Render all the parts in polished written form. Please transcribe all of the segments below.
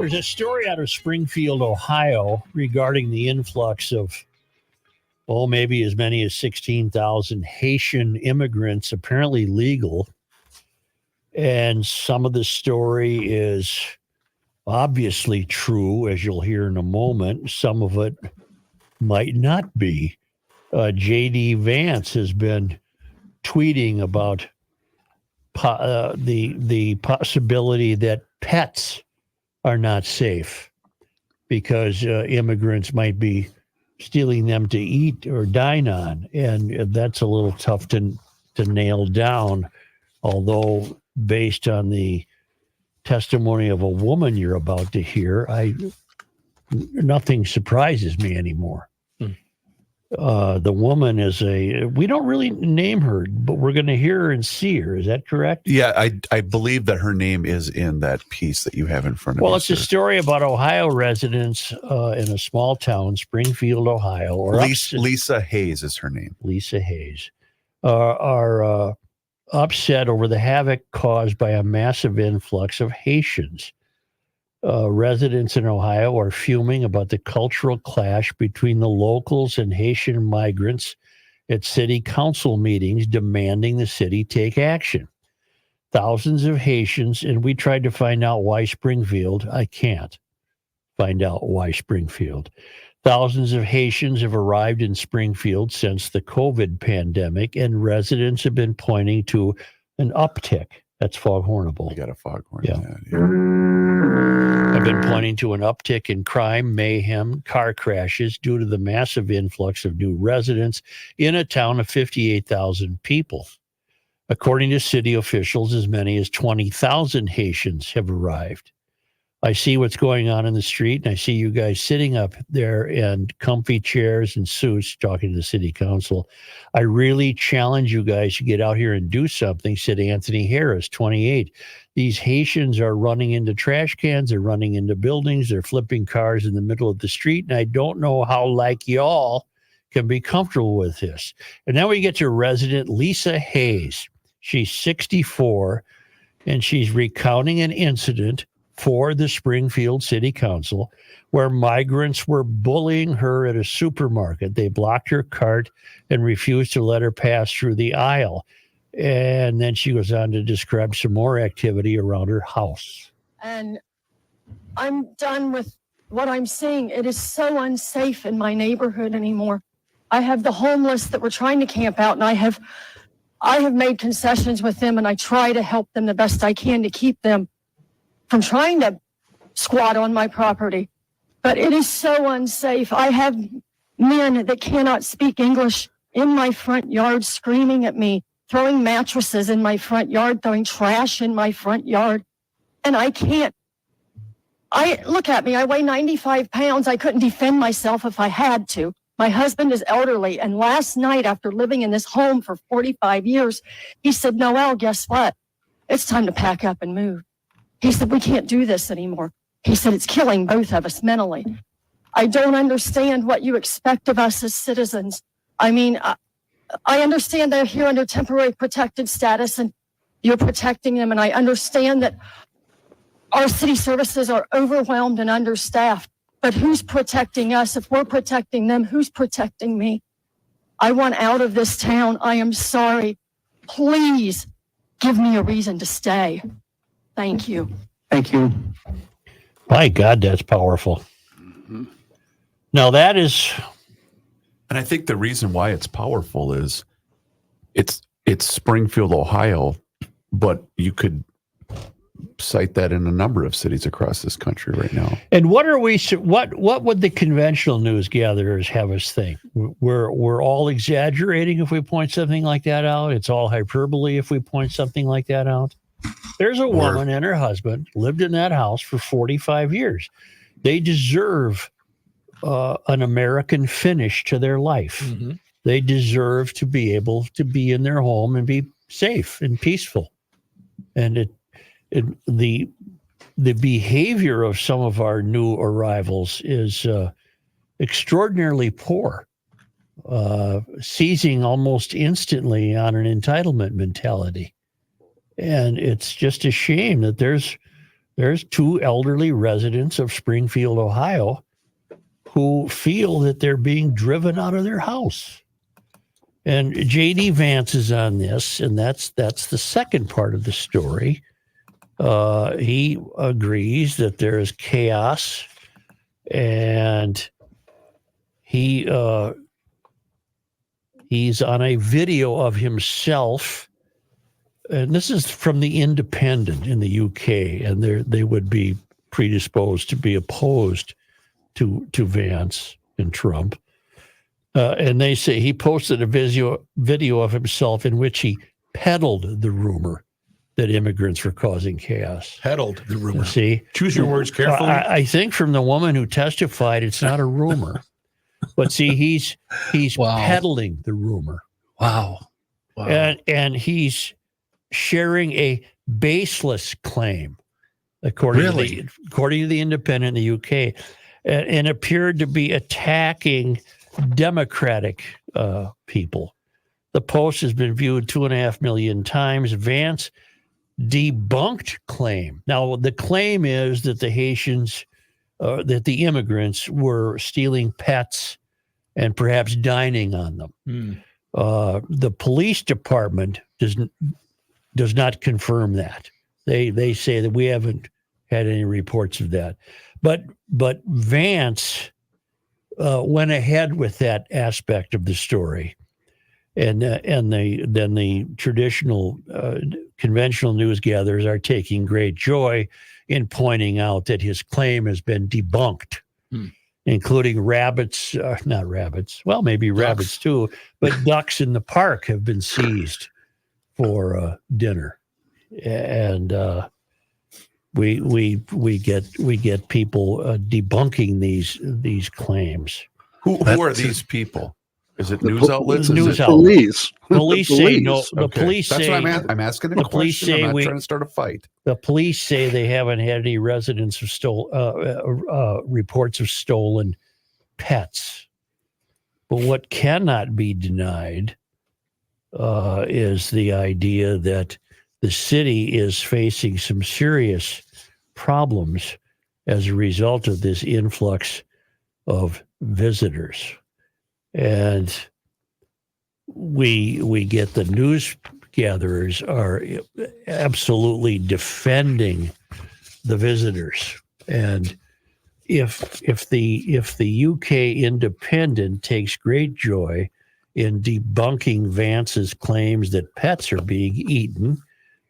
There's a story out of Springfield, Ohio, regarding the influx of, maybe as many as 16,000 Haitian immigrants, apparently legal. And some of the story is obviously true, as you'll hear in a moment. Some of it might not be. J.D. Vance has been tweeting about the possibility that pets are not safe because immigrants might be stealing them to eat or dine on. And that's a little tough to nail down, although based on the testimony of a woman you're about to hear, nothing surprises me anymore. The woman is we don't really name her, but we're going to hear her and see her. Is that correct? Yeah, I believe that her name is in that piece that you have in front of you. Well, it's a story about Ohio residents in a small town, Springfield, Ohio. Lisa Hayes is her name. Lisa Hayes are upset over the havoc caused by a massive influx of Haitians. Residents in Ohio are fuming about the cultural clash between the locals and Haitian migrants at city council meetings, demanding the city take action. Thousands of Haitians, and we tried to find out why Springfield. I can't find out why Springfield. Thousands of Haitians have arrived in Springfield since the COVID pandemic, and residents have been pointing to an uptick. That's foghornable. We got a foghorn. Yeah. I've been pointing to an uptick in crime, mayhem, car crashes due to the massive influx of new residents in a town of 58,000 people. According to city officials, as many as 20,000 Haitians have arrived. I see what's going on in the street, and I see you guys sitting up there in comfy chairs and suits talking to the city council. I really challenge you guys to get out here and do something, said Anthony Harris, 28. These Haitians are running into trash cans, they're running into buildings, they're flipping cars in the middle of the street, and I don't know how, like y'all, can be comfortable with this. And now we get to resident Lisa Hayes. She's 64, and she's recounting an incident for the Springfield City Council where migrants were bullying her at a supermarket. They blocked her cart and refused to let her pass through the aisle. And then she goes on to describe some more activity around her house. And I'm done with what I'm seeing. It is so unsafe in my neighborhood anymore. I have the homeless that were trying to camp out, and I have made concessions with them, and I try to help them the best I can to keep them from trying to squat on my property. But it is so unsafe. I have men that cannot speak English in my front yard screaming at me, throwing mattresses in my front yard, throwing trash in my front yard. And I can't. Look at me, I weigh 95 pounds. I couldn't defend myself if I had to. My husband is elderly, and last night, after living in this home for 45 years, he said, Noelle, guess what? It's time to pack up and move. He said, we can't do this anymore. He said, it's killing both of us mentally. I don't understand what you expect of us as citizens. I mean, I understand they're here under temporary protected status and you're protecting them. And I understand that our city services are overwhelmed and understaffed. But who's protecting us? If we're protecting them, who's protecting me? I want out of this town. I am sorry. Please give me a reason to stay. Thank you. Thank you. My God, that's powerful. Mm-hmm. Now that is... And I think the reason why it's powerful is it's Springfield, Ohio, but you could cite that in a number of cities across this country right now. And what would the conventional news gatherers have us think? We're all exaggerating if we point something like that out. It's all hyperbole if we point something like that out. There's a woman and her husband lived in that house for 45 years. They deserve an American finish to their life. Mm-hmm. They deserve to be able to be in their home and be safe and peaceful. And the behavior of some of our new arrivals is extraordinarily poor, seizing almost instantly on an entitlement mentality. And it's just a shame that there's There's two elderly residents of Springfield, Ohio, who feel that they're being driven out of their house. And J.D. Vance is on this, and that's the second part of the story. He agrees that there is chaos, and he's on a video of himself, and this is from the Independent in the UK, and they would be predisposed to be opposed to Vance and Trump. And they say he posted a video of himself in which he peddled the rumor that immigrants were causing chaos. Peddled the rumor. See? Choose your words carefully. I think from the woman who testified, it's not a rumor. But see, he's Wow. peddling the rumor. Wow. And he's sharing a baseless claim, according to the Independent in the UK, and appeared to be attacking Democratic people. The post has been viewed 2.5 million times. Vance debunked claim. Now, the claim is that the Haitians, that the immigrants were stealing pets and perhaps dining on them. The police department does not confirm that. They say that we haven't had any reports of that. But Vance went ahead with that aspect of the story, and then the traditional conventional news gatherers are taking great joy in pointing out that his claim has been debunked, including rabbits, not rabbits, well, maybe ducks. Rabbits too, but ducks in the park have been seized for dinner, and we get people debunking these claims. Who are these people? Is it news outlets? News outlets. Police say no. The police That's say what I'm asking a question. I'm not trying to start a fight. The police say they haven't had any residents of reports of stolen pets. But what cannot be denied is the idea that the city is facing some serious problems as a result of this influx of visitors. And we get the news gatherers are absolutely defending the visitors. And if the UK Independent takes great joy in debunking Vance's claims that pets are being eaten,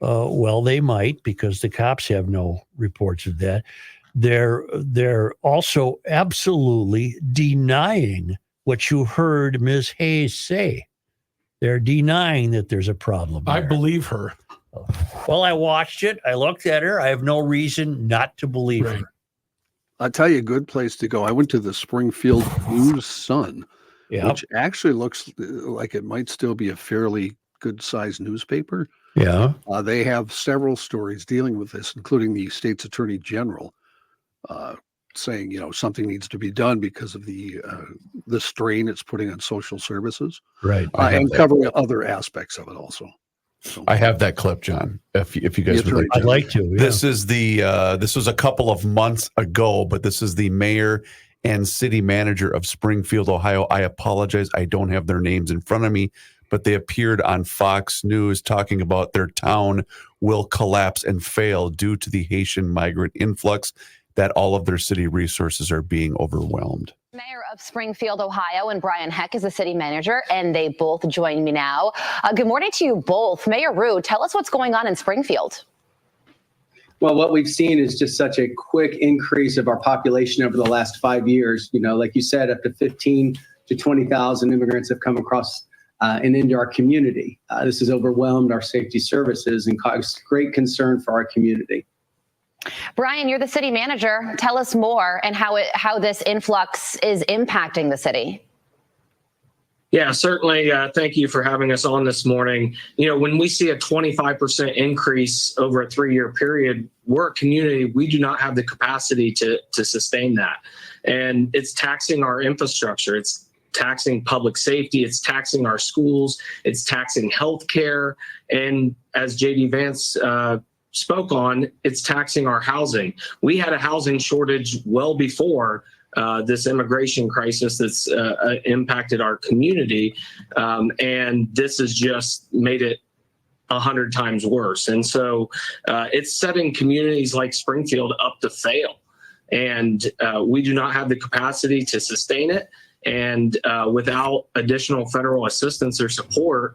well, they might, because the cops have no reports of that. They're also absolutely denying what you heard Ms. Hayes say. They're denying that there's a problem there. I believe her. Well, I watched it. I looked at her. I have no reason not to believe her. I'll tell you a good place to go. I went to the Springfield News Sun, which actually looks like it might still be a fairly good-sized newspaper. Yeah. They have several stories dealing with this, including the state's attorney general saying, something needs to be done because of the strain it's putting on social services. Right. And covering other aspects of it also. So, I have that clip, John. If you guys would like to. I'd like to. Yeah. This is this was a couple of months ago, but this is the mayor and city manager of Springfield, Ohio. I apologize. I don't have their names in front of me, but they appeared on Fox News talking about their town will collapse and fail due to the Haitian migrant influx, that all of their city resources are being overwhelmed. Mayor of Springfield, Ohio, and Brian Heck is the city manager, and they both join me now. Good morning to you both. Mayor Rue, tell us what's going on in Springfield. Well, what we've seen is just such a quick increase of our population over the last 5 years. Like you said, up to 15 to 20,000 immigrants have come across and into our community. This has overwhelmed our safety services and caused great concern for our community. Brian, you're the city manager. Tell us more and how this influx is impacting the city. Yeah, certainly. Thank you for having us on this morning. When we see a 25% increase over a 3-year period, we're a community. We do not have the capacity to sustain that. And it's taxing our infrastructure. It's taxing public safety. It's taxing our schools. It's taxing healthcare. And as J.D. Vance spoke on, it's taxing our housing. We had a housing shortage well before this immigration crisis that's impacted our community. And this has just made it 100 times worse. And so it's setting communities like Springfield up to fail. And we do not have the capacity to sustain it. And without additional federal assistance or support,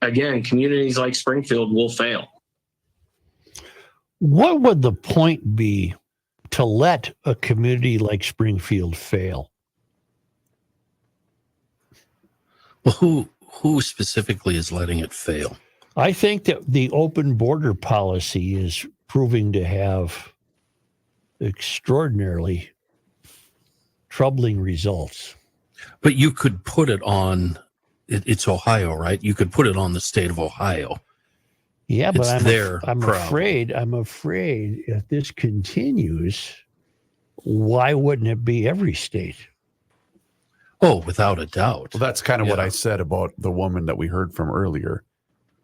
again, communities like Springfield will fail. What would the point be to let a community like Springfield fail? Well, who specifically is letting it fail? I think that the open border policy is proving to have extraordinarily troubling results. But you could put it on, it's Ohio, right? You could put it on the state of Ohio. Yeah, but It's I'm afraid if this continues, why wouldn't it be every state? Oh, without a doubt. Well, that's kind of what Yeah. I said about the woman that we heard from earlier.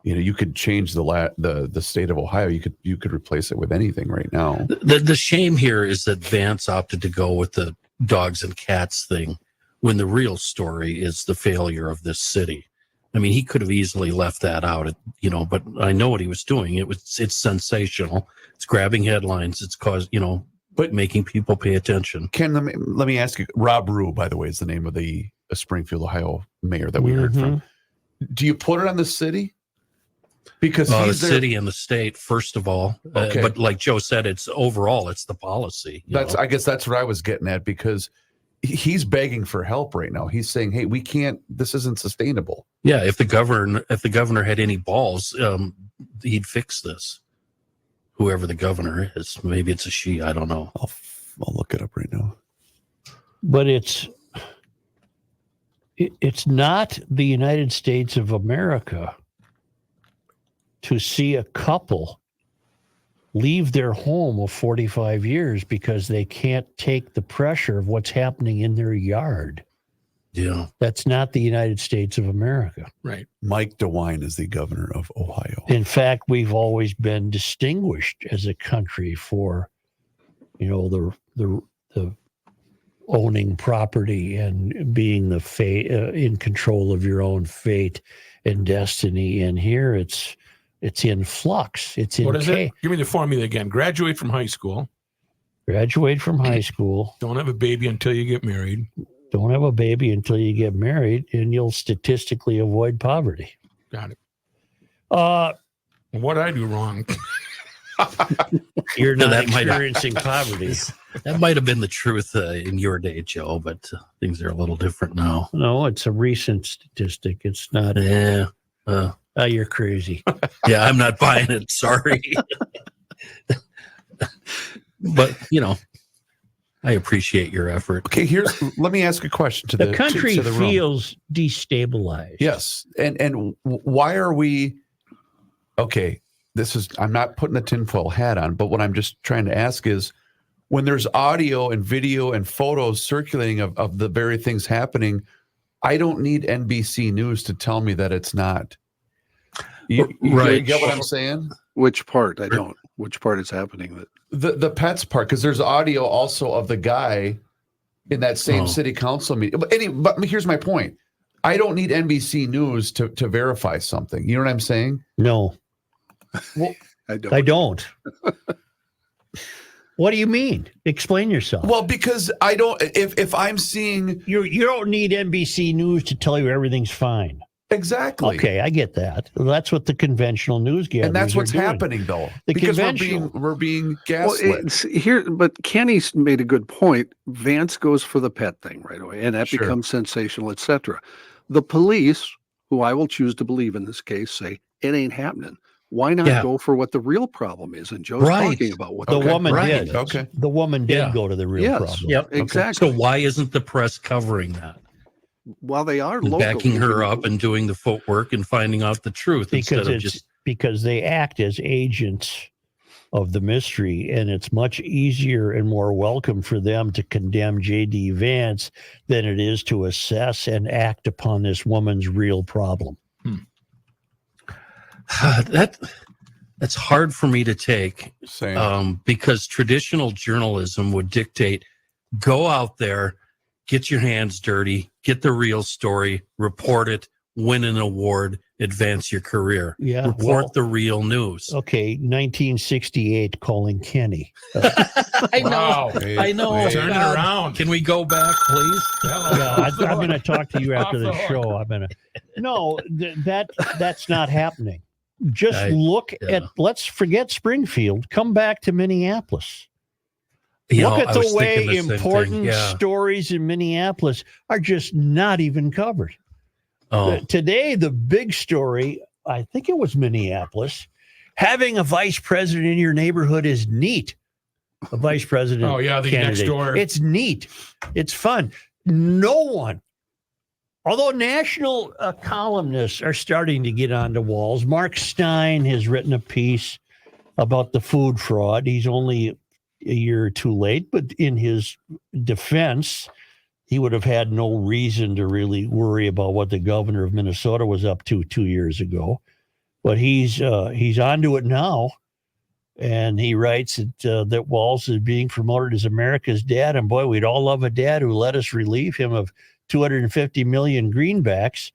You could change the state of Ohio. You could replace it with anything right now. The shame here is that Vance opted to go with the dogs and cats thing when the real story is the failure of this city. I mean, he could have easily left that out, but I know what he was doing. It's sensational. It's grabbing headlines. It's but making people pay attention. Ken, let me ask you. Rob Rue, by the way, is the name of the Springfield, Ohio mayor that we heard from. Do you put it on the city? Because the he's there. city and the state, first of all. Okay. But like Joe said, it's overall, it's the policy. I guess that's what I was getting at, because he's begging for help right now. He's saying, "Hey, we can't. This isn't sustainable." Yeah, if the governor had any balls, he'd fix this. Whoever the governor is, maybe it's a she. I don't know. I'll look it up right now. But it's not the United States of America to see a couple leave their home of 45 years because they can't take the pressure of what's happening in their yard. Yeah. That's not the United States of America. Right. Mike DeWine is the governor of Ohio. In fact, we've always been distinguished as a country for, the owning property and being in control of your own fate and destiny. And here it's in flux. It's in What is it? Give me the formula again. Graduate from high school. Graduate from high school. Don't have a baby until you get married. Don't have a baby until you get married, and you'll statistically avoid poverty. Got it. What I do wrong? You're not That might- experiencing poverty. That might have been the truth in your day, Joe, but things are a little different now. No, it's a recent statistic. It's not. Yeah. You're crazy. Yeah, I'm not buying it. Sorry. But, I appreciate your effort. Okay, let me ask a question to The country to the room. feels destabilized. Yes, and why are we? Okay, I'm not putting a tinfoil hat on, but what I'm just trying to ask is, when there's audio and video and photos circulating of the very things happening, I don't need NBC News to tell me that it's not. You get what I'm saying? Which part? I don't. Which part is happening? The pets part, because there's audio also of the guy in that same city council meeting. But here's my point. I don't need NBC News to verify something. You know what I'm saying? No. Well, I don't. What do you mean? Explain yourself. Well, because I don't. If I'm seeing you don't need NBC News to tell you everything's fine. Exactly. Okay, I get that. That's what the conventional news gatherers and that's what's are doing. happening, though. The because conventional. we're being Well, gaslit. it's here, but Kenny's made a good point. Vance goes for the pet thing right away, and that Sure. becomes sensational, etc. The police, who I will choose to believe in this case, say it ain't happening. Why not Yeah. go for what the real problem is? And Joe's Right. talking about what The woman right. did. Okay. The woman did Yeah. go to the real Yes. problem. Yep. Exactly. So why isn't the press covering that? While they are And locally, backing her up and doing the footwork and finding out the truth Because instead of because they act as agents of the mystery, and it's much easier and more welcome for them to condemn J.D. Vance than it is to assess and act upon this woman's real problem. That's hard for me to take Same. because traditional journalism would dictate, go out there, get your hands dirty, get the real story, report it, win an award, advance your career. Yeah, Report well, the real news. Okay, 1968, calling Kenny. I know. Wow. I know. Turn it God. around. Can we go back, please? Yeah, I'm going to talk to you after Off the the hook. show. No, that's not happening. Just look at, let's forget Springfield. Come back to Minneapolis. Look at I the was thinking way the same thing. important Yeah. stories in Minneapolis are just not even covered. Oh, Today, the big story, I think it was Minneapolis, having a vice president in your neighborhood is neat. A vice president. Oh, yeah, the candidate. next door. It's neat. It's fun. No one, although national columnists are starting to get onto walls. Mark Stein has written a piece about the food fraud. He's only a year or two late, but in his defense, he would have had no reason to really worry about what the governor of Minnesota was up to 2 years ago. But he's onto it now, and he writes that Walz is being promoted as America's dad. And boy, we'd all love a dad who let us relieve him of 250 million greenbacks.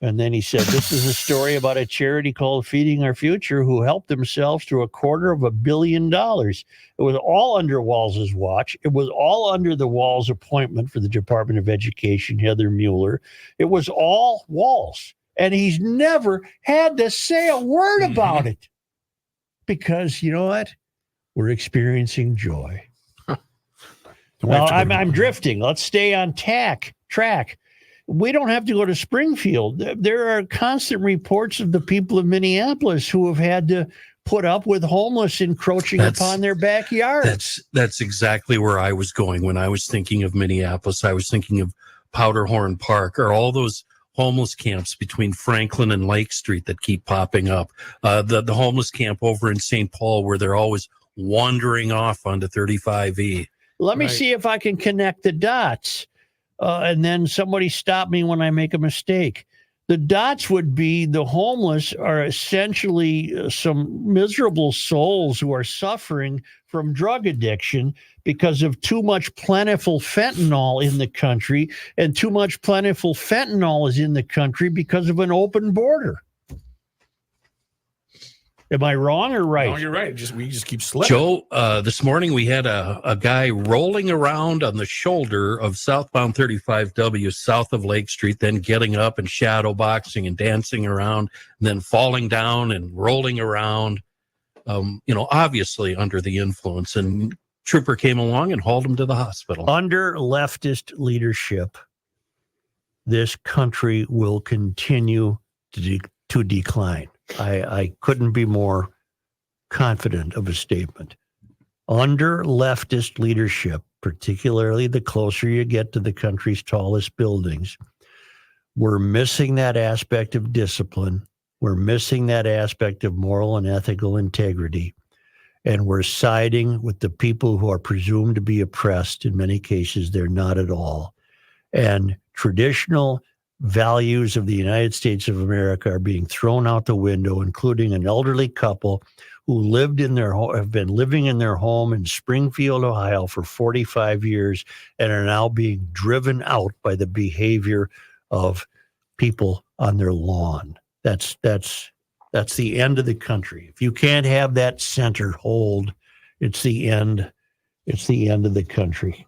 And then he said, this is a story about a charity called Feeding Our Future who helped themselves to $250 million. It was all under Walz's watch. It was all under the Walz appointment for the Department of Education, Heather Mueller. It was all Walz. And he's never had to say a word about it. Because you know what? We're experiencing joy. Well, I'm drifting. Let's stay on track. We don't have to go to Springfield. There are constant reports of the people of Minneapolis who have had to put up with homeless encroaching upon their backyard. That's exactly where I was going when I was thinking of Minneapolis. I was thinking of Powderhorn Park or all those homeless camps between Franklin and Lake Street that keep popping up. The homeless camp over in St. Paul where they're always wandering off onto 35E. Let me see if I can connect the dots. And then somebody stop me when I make a mistake. The dots would be the homeless are essentially some miserable souls who are suffering from drug addiction because of too much plentiful fentanyl in the country, and too much plentiful fentanyl is in the country because of an open border. Am I wrong or right? No, you're right. We just keep slipping. Joe, this morning we had a guy rolling around on the shoulder of southbound 35W south of Lake Street, then getting up and shadow boxing and dancing around, and then falling down and rolling around, obviously under the influence. And trooper came along and hauled him to the hospital. Under leftist leadership, this country will continue to decline. I couldn't be more confident of a statement. Under leftist leadership, particularly the closer you get to the country's tallest buildings, we're missing that aspect of discipline. We're missing that aspect of moral and ethical integrity. And we're siding with the people who are presumed to be oppressed. In many cases, they're not at all. And traditional values of the United States of America are being thrown out the window, including an elderly couple who have been living in their home in Springfield, Ohio for 45 years and are now being driven out by the behavior of people on their lawn. That's the end of the country. If you can't have that center hold, it's the end. It's the end of the country.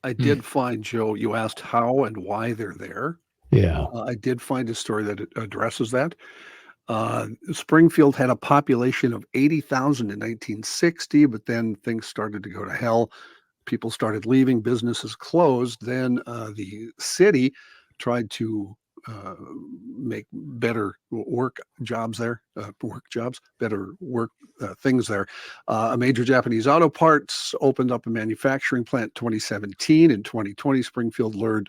I did find, Joe, you asked how and why they're there. Yeah. I did find a story that addresses that. Springfield had a population of 80,000 in 1960, but then things started to go to hell. People started leaving, businesses closed. Then the city tried to make better work jobs there, better work things there. A major Japanese auto parts opened up a manufacturing plant 2017. In 2020, Springfield lured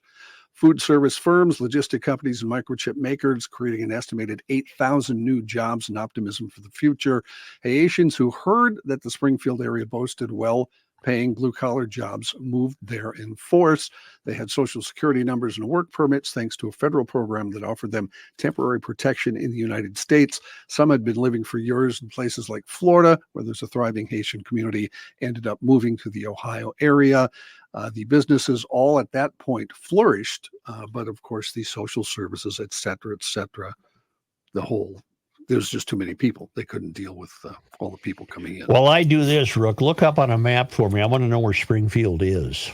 food service firms, logistic companies, and microchip makers, creating an estimated 8,000 new jobs and optimism for the future. Haitians who heard that the Springfield area boasted paying blue-collar jobs moved there in force. They had Social Security numbers and work permits thanks to a federal program that offered them temporary protection in the United States. Some had been living for years in places like Florida, where there's a thriving Haitian community, ended up moving to the Ohio area. The businesses all at that point flourished, but of course the social services, et cetera, there's just too many people. They couldn't deal with all the people coming in. Well, I do this, Rook. Look up on a map for me. I want to know where Springfield is.